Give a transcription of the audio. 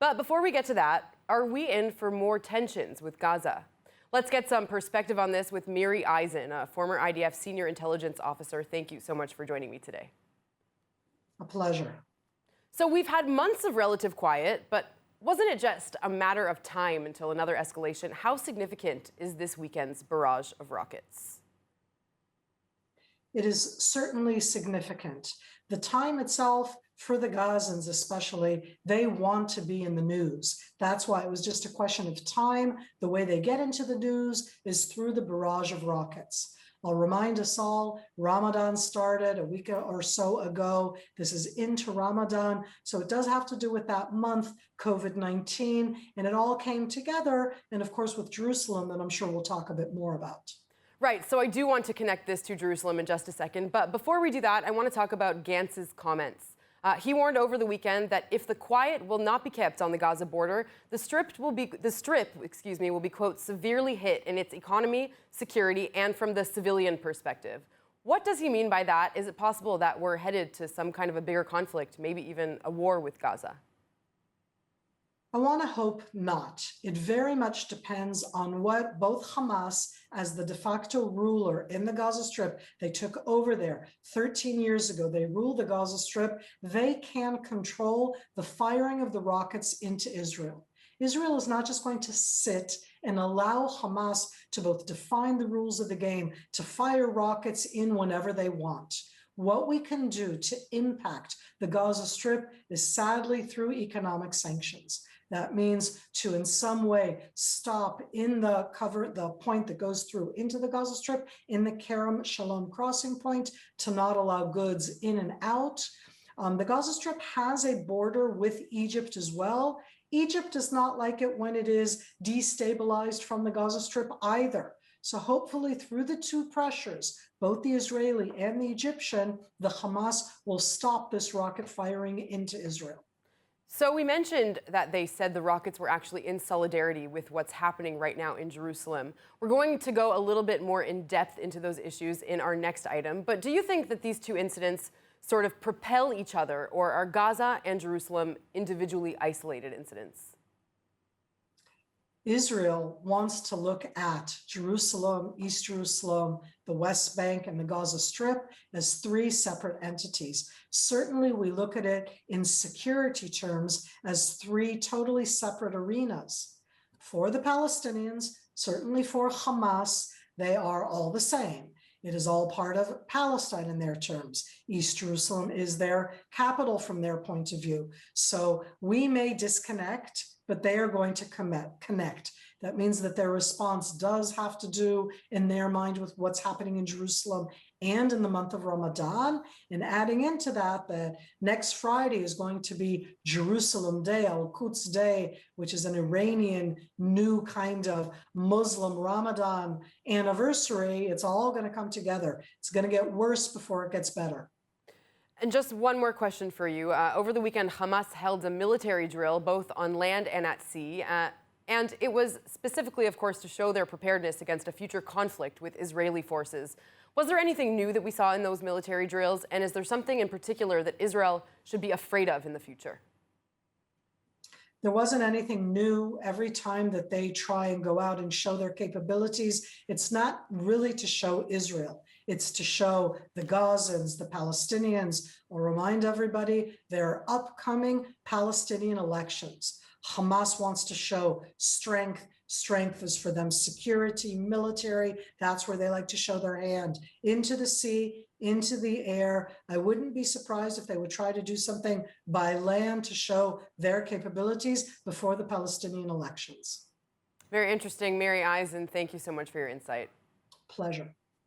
But before we get to that, are we in for more tensions with Gaza? Let's get some perspective on this with Miri Eisin, a former IDF senior intelligence officer. Thank you so much for joining me today. A pleasure. So we've had months of relative quiet, but wasn't it just a matter of time until another escalation? How significant is this weekend's barrage of rockets? It is certainly significant. The time itself, for the Gazans especially, they want to be in the news. That's why it was just a question of time. The way they get into the news is through the barrage of rockets. I'll remind us all, Ramadan started a week or so ago. This is into Ramadan. So it does have to do with that month, COVID-19, and it all came together. And of course, with Jerusalem, that I'm sure we'll talk a bit more about. Right, so I do want to connect this to Jerusalem in just a second. But before we do that, I want to talk about Gantz's comments. He warned over the weekend that if the quiet will not be kept on the Gaza border, the strip will be, quote, severely hit in its economy, security, and from the civilian perspective. What does he mean by that? Is it possible that we're headed to some kind of a bigger conflict, maybe even a war with Gaza? I want to hope not. It very much depends on what both Hamas, as the de facto ruler in the Gaza Strip, they took over there 13 years ago. They ruled the Gaza Strip. They can control the firing of the rockets into Israel. Israel is not just going to sit and allow Hamas to both define the rules of the game, to fire rockets in whenever they want. What we can do to impact the Gaza Strip is sadly through economic sanctions. That means to in some way stop in the point that goes through into the Gaza Strip, in the Kerem Shalom crossing point, to not allow goods in and out. The Gaza Strip has a border with Egypt as well. Egypt does not like it when it is destabilized from the Gaza Strip either. So hopefully through the two pressures, both the Israeli and the Egyptian, the Hamas will stop this rocket firing into Israel. So we mentioned that they said the rockets were actually in solidarity with what's happening right now in Jerusalem. We're going to go a little bit more in depth into those issues in our next item. But do you think that these two incidents sort of propel each other, or are Gaza and Jerusalem individually isolated incidents? Israel wants to look at Jerusalem, East Jerusalem, the West Bank, and the Gaza Strip as three separate entities. Certainly, we look at it in security terms as three totally separate arenas. For the Palestinians, certainly for Hamas, they are all the same. It is all part of Palestine in their terms. East Jerusalem is their capital from their point of view. So we may disconnect, but they are going to connect. That means that their response does have to do in their mind with what's happening in Jerusalem and in the month of Ramadan. And adding into that, that next Friday is going to be Jerusalem Day, Al-Quds Day, which is an Iranian new kind of Muslim Ramadan anniversary. It's all going to come together. It's going to get worse before it gets better. And just one more question for you. Over the weekend, Hamas held a military drill, both on land and at sea. And it was specifically, of course, to show their preparedness against a future conflict with Israeli forces. Was there anything new that we saw in those military drills? And is there something in particular that Israel should be afraid of in the future? There wasn't anything new. Every time that they try and go out and show their capabilities, it's not really to show Israel. It's to show the Gazans, the Palestinians, or remind everybody there are upcoming Palestinian elections. Hamas wants to show strength. Strength is for them security, military. That's where they like to show their hand. Into the sea, into the air. I wouldn't be surprised if they would try to do something by land to show their capabilities before the Palestinian elections. Very interesting. Miri Eisin, thank you so much for your insight. Pleasure.